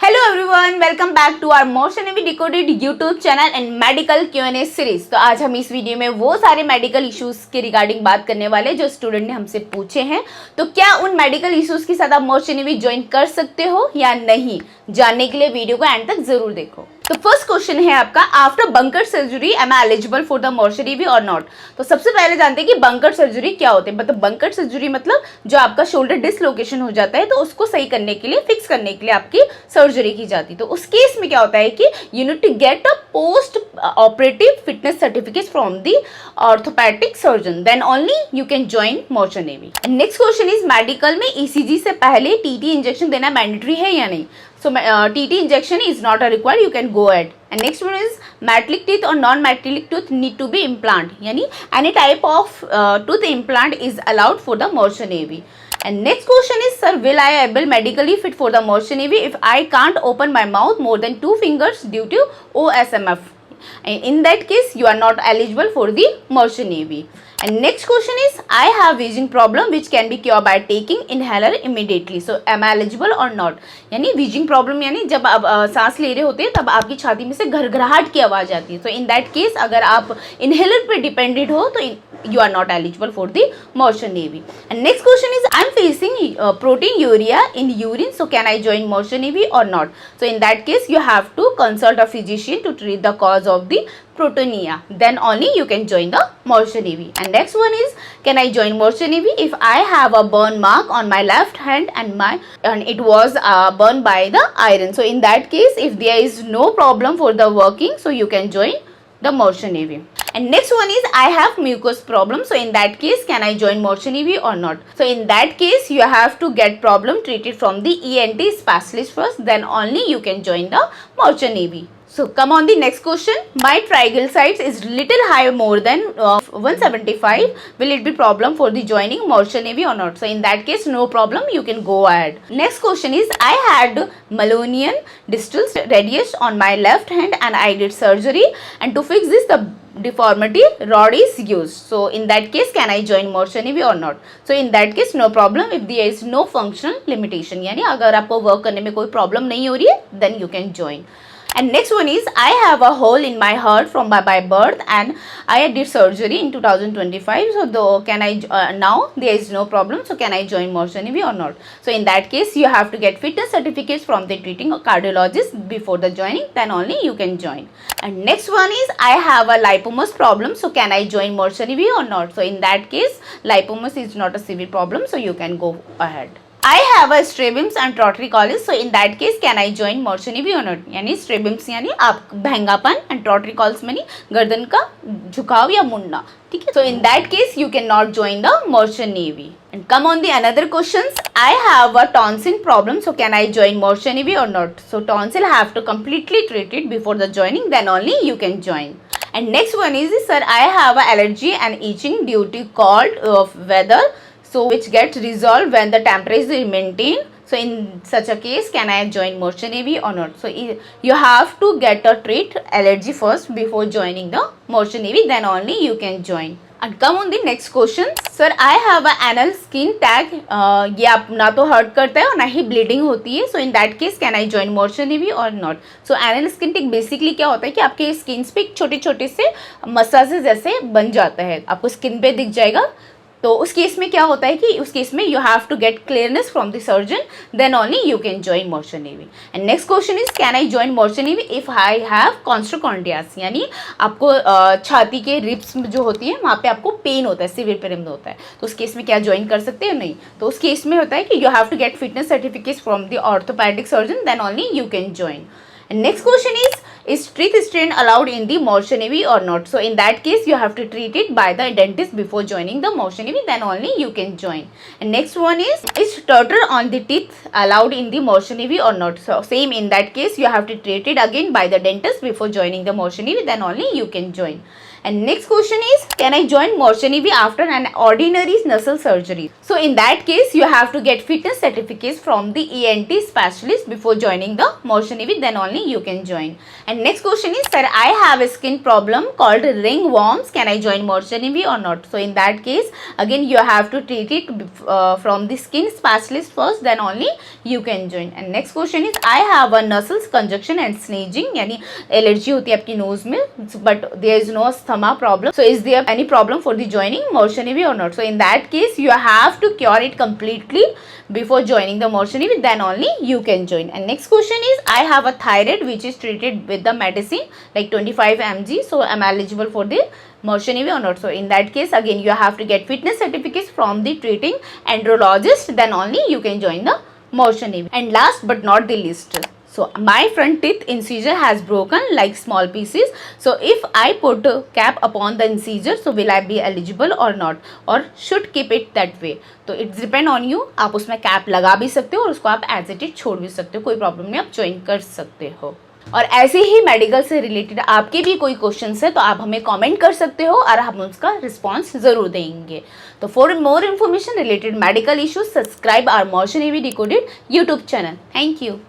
Hello everyone, welcome back to our motion AV decoded YouTube channel and medical Q&A series. तो आज हम इस video में वो सारे मेडिकल इश्यूज के रिगार्डिंग बात करने वाले जो स्टूडेंट ने हमसे पूछे हैं। तो क्या उन मेडिकल इश्यूज के साथ आप मोशन एवी ज्वाइन कर सकते हो या नहीं, जानने के लिए वीडियो को एंड तक जरूर देखो। तो फर्स्ट क्वेश्चन है आपका, after bunker surgery am I eligible for the merchant navy और नॉट। तो सबसे पहले जानते हैं कि बंकर सर्जरी क्या होते हैं। मतलब बंकर सर्जरी मतलब जो आपका शोल्डर डिसलोकेशन हो जाता है तो उसको सही करने के लिए, फिक्स करने के लिए आपकी सर्जरी की जाती है। तो उस केस में क्या होता है कि you need to get a post operative fitness certificate from the orthopaedic surgeon, then only you can join motion AV. Next question is, medical में ईसीजी से पहले टीटी इंजेक्शन देना मैंडेटरी है या नहीं। So TT injection is not a required, you can go ahead. And next one is, metallic teeth or non-metallic tooth need to be implant. Yani any type of tooth implant is allowed for the motion AV. And next question is, sir, will I able medically fit for the motion AV if I can't open my mouth more than 2 fingers due to OSMF? In that case, you are not eligible for the motion AV. And next question is, I have wheezing problem which can be cured by taking inhaler immediately. So am I eligible or not? यानी wheezing problem यानी जब आप सांस ले रहे होते हैं तब आपकी छाती में से घरघराहट की आवाज़ आती है। तो इन दैट केस अगर आप इनहेलर पे डिपेंडेंट हो तो you are not eligible for the motion AV. And next question is, I am facing proteinuria in urine, so can I join motion AV or not? So in that case you have to consult a physician to treat the cause of the proteinuria, then only you can join the motion AV. And next one is, can I join motion AV if I have a burn mark on my left hand and it was burned by the iron. So in that case, if there is no problem for the working, so you can join the motion AV. And next one is, I have mucus problem, so in that case can I join motion AV or not. So in that case you have to get problem treated from the ENT specialist first, then only you can join the motion AV. So come on the next question, my triglycerides is little high more than 175, will it be problem for the joining motion AV or not. So in that case no problem, you can go ahead. Next question is, I had Malonian distal radius on my left hand and I did surgery, and to fix this the deformity rod is used. So in that case can I join motion AV or not. So in that case no problem if there is no functional limitation, यानी अगर आपको work करने में कोई problem नहीं हो रही है then you can join. And next one is, I have a hole in my heart from by birth and I did surgery in 2025. So though can I now there is no problem, so can I join motion AV or not. So in that case you have to get fitness certificates from the treating cardiologist before the joining, then only you can join. And next one is, I have a lipomas problem, so can I join motion AV or not. So in that case lipomas is not a severe problem, so you can go ahead. I have a strabismus and torticollis, so in that case can I join motion AV or not. यानी strabismus यानी आप भंगापन and torticollis यानी गर्दन का झुकाव या मुड़ना, ठीक है. So in that case you cannot join the motion AV. And come on the another questions. I have a tonsil problem, so can I join motion AV or not. So tonsil have to completely treat it before the joining, then only you can join. And next one is, sir, I have a allergy and itching due to cold weather, so which gets resolved when the temperature is maintained. So in such a case can I join motion AV or not. So you have to get a treat allergy first before joining the motion AV, then only you can join. And come on the next question, sir, I have a anal skin tag, ये आप ना तो hurt करता है और ना ही bleeding होती है. So in that case can I join motion AV or not. So anal skin tag basically क्या होता है कि आपके स्किन पे छोटे छोटे से मसाजेस जैसे बन जाता है, आपको स्किन पे दिख जाएगा. तो उस केस में क्या होता है कि उस केस में you have to get clearance from the surgeon, then only you can join motion navy. And next question is, can I join motion navy if I have कॉन्स्ट्रोकॉन्डियास, यानी आपको छाती के रिब्स जो होती है वहाँ पे आपको पेन होता है, सिवियर पेन होता है. तो उस केस में क्या ज्वाइन कर सकते हैं? नहीं. तो उस केस में होता है कि you have to get fitness certificate from the orthopaedic surgeon, then only you can join. And next question is teeth strain allowed in the motion AV or not. So in that case you have to treat it by the dentist before joining the motion AV, then only you can join. And next one is turtle on the teeth allowed in the motion AV or not. So same, in that case you have to treat it again by the dentist before joining the motion AV, then only you can join. And next question is, can I join Morsha Navy after an ordinary nasal surgery? So in that case, you have to get fitness certificates from the ENT specialist before joining the Morsha Navy. Then only you can join. And next question is, sir, I have a skin problem called ringworms. Can I join Morsha Navy or not? So in that case, again you have to treat it from the skin specialist first. Then only you can join. And next question is, I have a nasal congestion and sneezing, यानी allergy होती है आपकी knows में, but there is no asthma problem. So is there any problem for the joining Morsha Navy or not? So in that case, you have to cure it completely before joining the Morsha Navy. Then only you can join. And next question is, I have a thyroid which is treated with the medicine like 25 mg. So am I eligible for the Morsha Navy or not? So in that case, again you have to get fitness certificates from the treating andrologist. Then only you can join the Morsha Navy. And last but not the least, so my front teeth incision has broken like small pieces. So if I put a cap upon the incision, so will I be eligible or not, or should keep it that way? तो it's depend on you. आप उसमें cap लगा भी सकते हो और उसको आप एज इट इज छोड़ भी सकते हो, कोई प्रॉब्लम नहीं, आप ज्वाइन कर सकते हो. और ऐसे ही मेडिकल से रिलेटेड आपके भी कोई क्वेश्चंस है तो आप हमें कमेंट कर सकते हो और हम उसका रिस्पांस ज़रूर देंगे. तो for more information related medical issues, subscribe our merchant navy decoded YouTube channel. Thank you.